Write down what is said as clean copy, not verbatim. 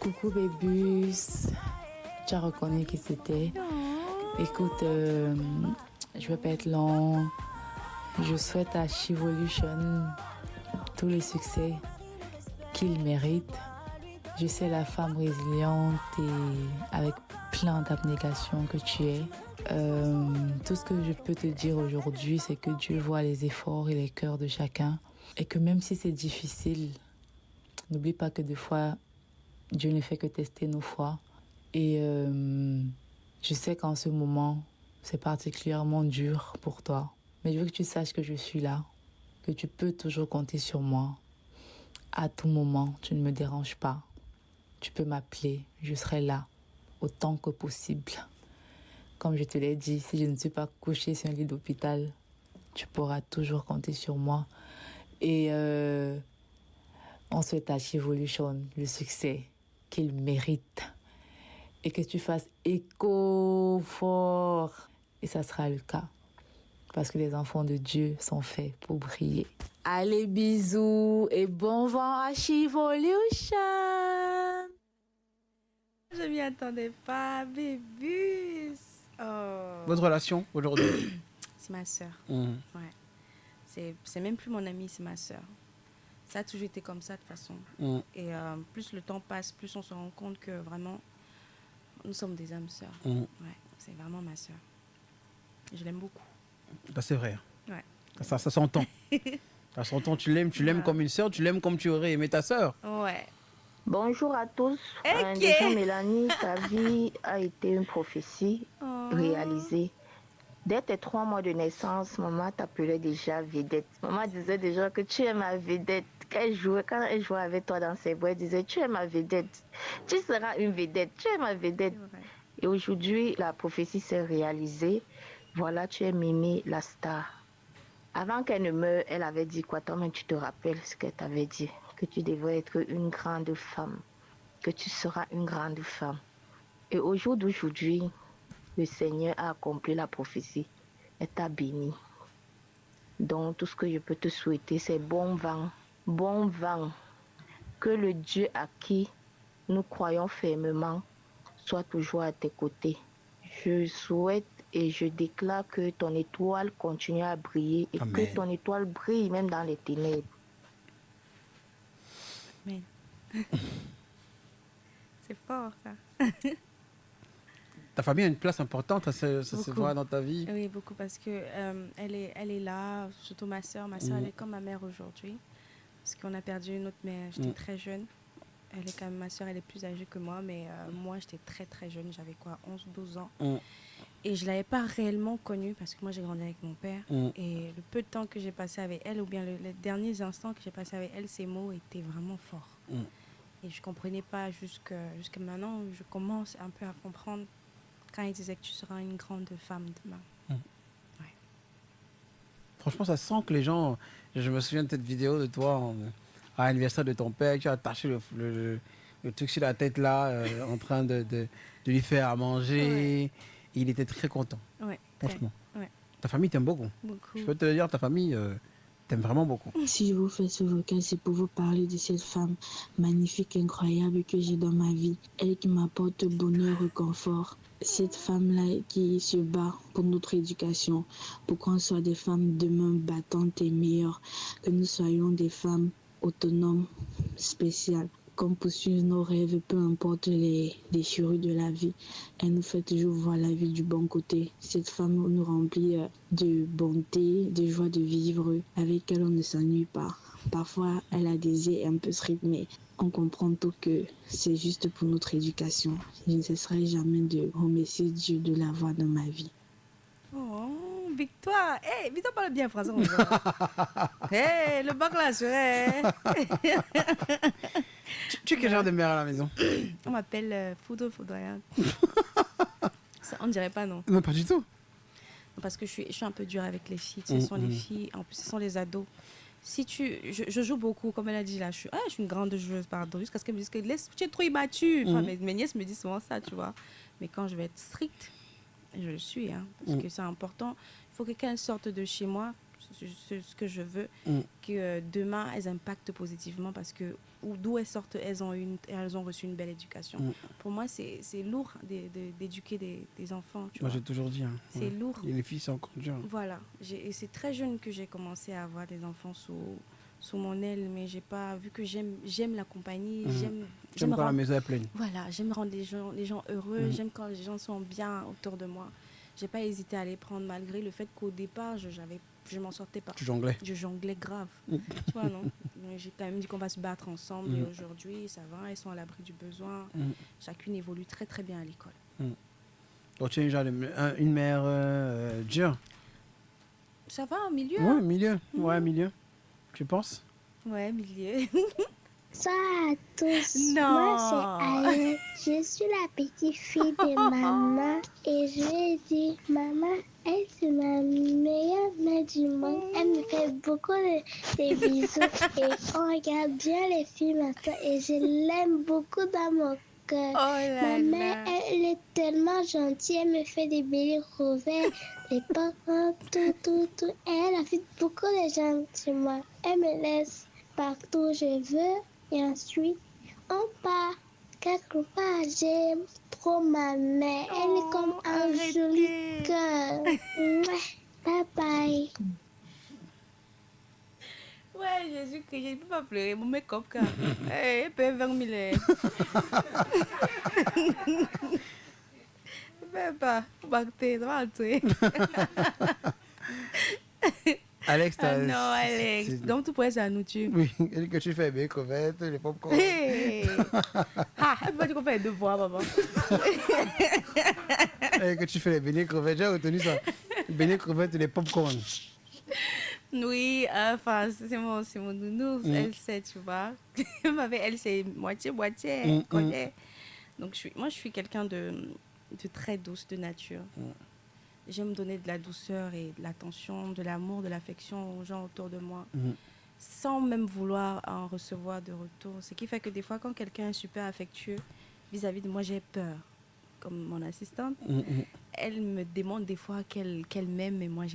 Coucou Bébus, tu as reconnu qui c'était. Écoute, je vais pas être long. Je souhaite à Chivolution tous les succès qu'il mérite. Je sais la femme résiliente et avec plein d'abnégation que tu es. Tout ce que je peux te dire aujourd'hui, c'est que Dieu voit les efforts et les cœurs de chacun. Et que même si c'est difficile, n'oublie pas que des fois, Dieu ne fait que tester nos foi. Et je sais qu'en ce moment, c'est particulièrement dur pour toi. Mais je veux que tu saches que je suis là, que tu peux toujours compter sur moi. À tout moment, tu ne me déranges pas. Tu peux m'appeler, je serai là, autant que possible. Comme je te l'ai dit, si je ne suis pas couchée sur un lit d'hôpital, tu pourras toujours compter sur moi. Et on souhaite à Chivolution le succès qu'il mérite. Et que tu fasses écho fort. Et ça sera le cas. Parce que les enfants de Dieu sont faits pour briller. Allez, bisous et bon vent à Chivolution. Je m'y attendais pas, Bébus. Oh. Votre relation aujourd'hui? C'est ma sœur. Ouais. C'est même plus mon amie, c'est ma sœur. Ça a toujours été comme ça de toute façon. Et plus le temps passe, plus on se rend compte que vraiment, nous sommes des âmes sœurs. Ouais, c'est vraiment ma sœur. Je l'aime beaucoup. Bah, c'est vrai. Ouais. Ça s'entend. Ça s'entend, tu l'aimes comme une sœur, tu l'aimes comme tu aurais aimé ta sœur. Ouais. Bonjour à tous. Ok. Déjà, Mélanie, ta vie a été une prophétie réalisée. Dès tes 3 mois de naissance, maman t'appelait déjà vedette. Maman disait déjà que tu es ma vedette. Quand elle jouait avec toi dans ses bras, elle disait tu es ma vedette. Tu seras une vedette. Tu es ma vedette. Et aujourd'hui, la prophétie s'est réalisée. Voilà, tu es Mimi, la star. Avant qu'elle ne meure, elle avait dit quoi? Toi-même, tu te rappelles ce qu'elle t'avait dit? Que tu devrais être une grande femme. Que tu seras une grande femme. Et au jour d'aujourd'hui, le Seigneur a accompli la prophétie. Elle t'a béni. Donc, tout ce que je peux te souhaiter, c'est bon vent. Bon vent. Que le Dieu à qui nous croyons fermement soit toujours à tes côtés. Je souhaite et je déclare que ton étoile continue à briller et Amen. que ton étoile brille même dans les ténèbres. Amen. C'est fort, ça. Ta famille a une place importante, ça se Beaucoup. voit dans ta vie. Oui, beaucoup, parce que elle est là, surtout ma soeur. Ma soeur, elle est comme ma mère aujourd'hui. Parce qu'on a perdu une autre mère, j'étais très jeune. Elle est quand même, ma soeur, elle est plus âgée que moi, mais moi, j'étais très, très jeune. J'avais quoi, 11, 12 ans. Et je ne l'avais pas réellement connue parce que moi, j'ai grandi avec mon père. Et le peu de temps que j'ai passé avec elle, ou bien les derniers instants que j'ai passé avec elle, ces mots étaient vraiment forts. Et je ne comprenais pas jusqu'à maintenant. Je commence un peu à comprendre quand il disait que tu seras une grande femme demain. Ouais. Franchement, ça sent que les gens... Je me souviens de cette vidéo de toi à l'anniversaire de ton père, tu as attaché le truc sur la tête là, en train de lui faire à manger. Et il était très content. Ouais, franchement. Ouais. Ta famille t'aime beaucoup. Je peux te le dire, ta famille t'aime vraiment beaucoup. Si je vous fais ce vocal, c'est pour vous parler de cette femme magnifique, incroyable que j'ai dans ma vie. Elle qui m'apporte bonheur et confort. Cette femme-là qui se bat pour notre éducation, pour qu'on soit des femmes demain battantes et meilleures, que nous soyons des femmes autonomes, spéciales, qu'on poursuive nos rêves, peu importe les déchirures de la vie. Elle nous fait toujours voir la vie du bon côté. Cette femme nous remplit de bonté, de joie de vivre. Avec elle, on ne s'ennuie pas. Parfois, elle a des yeux un peu stricts, mais on comprend tout que c'est juste pour notre éducation. Je ne cesserai jamais de remercier Dieu de l'avoir dans ma vie. Oh, Victoire! Hey, Victoire parle bien français. Hey, le bac là serait. Tu es quel genre de mère à la maison? On m'appelle foudroyante. On ne dirait pas, non? Non, pas du tout. Parce que je suis un peu dure avec les filles. Ce sont les filles, en plus, ce sont les ados. Si je joue beaucoup, comme elle a dit là, je suis une grande joueuse, pardon, jusqu'à ce qu'elle me dise que tu es trop immature. Enfin, mes nièces me disent souvent ça, tu vois. Mais quand je vais être stricte, je le suis, hein, parce que c'est important. Il faut que quelqu'un sorte de chez moi, ce que je veux, que demain, elles impactent positivement parce que d'où elles sortent, elles ont reçu une belle éducation. Pour moi, c'est lourd d'éduquer des enfants. Moi, j'ai toujours dit. Hein. C'est lourd. Et les filles, c'est encore dur. Voilà. Et c'est très jeune que j'ai commencé à avoir des enfants sous mon aile, mais j'ai pas vu que j'aime la compagnie, j'aime quand la maison est pleine. Voilà, j'aime rendre les gens heureux, j'aime quand les gens sont bien autour de moi. J'ai pas hésité à les prendre malgré le fait qu'au départ, je m'en sortais pas. Tu jonglais. Je jonglais grave. Tu vois, non? J'ai quand même dit qu'on va se battre ensemble et aujourd'hui, ça va, elles sont à l'abri du besoin. Chacune évolue très très bien à l'école. Donc tu es genre une mère dure. Ça va, au milieu? Oui, milieu. Ouais, milieu. Tu penses? Ouais, milieu. Bonsoir à tous. Non. Moi, c'est Alex. Je suis la petite fille de maman et je lui ai dit, maman, elle, c'est ma meilleure mère du monde. Elle me fait beaucoup de bisous et on regarde bien les films ensemble et je l'aime beaucoup dans mon cœur. Ma mère, elle est tellement gentille. Elle me fait des bébés revers, des parents, tout. Et elle a fait beaucoup de gens chez moi. Elle me laisse partout où je veux. Et ensuite, on part quelque part. J'aime trop ma mère. Elle est comme un joli cœur. Bye bye. Ouais, Jésus, que je ne peux pas pleurer. Mon make-up, car. Hey, peut 20 000. Je pas. Bagté, ça va entrer. Alex, non, Alex. Donc, tu pourrais ça nous tuer. Oui, que tu fais bien, crevettes, les popcorn. Hey. Ah, elle peut dire qu'on fait deux fois, maman. Et que tu fais les beignets crevettes, j'ai retenu ça. Les beignets crevettes et les popcorn. Oui, enfin, c'est mon nounours. Elle sait, tu vois. Elle, c'est moitié-moitié. Elle connaît. Donc, je suis quelqu'un de très douce de nature. J'aime donner de la douceur et de l'attention, de l'amour, de l'affection aux gens autour de moi, sans même vouloir en recevoir de retour. Ce qui fait que des fois, quand quelqu'un est super affectueux vis-à-vis de moi, j'ai peur. Comme mon assistante, elle me demande des fois qu'elle m'aime, mais moi, j'ai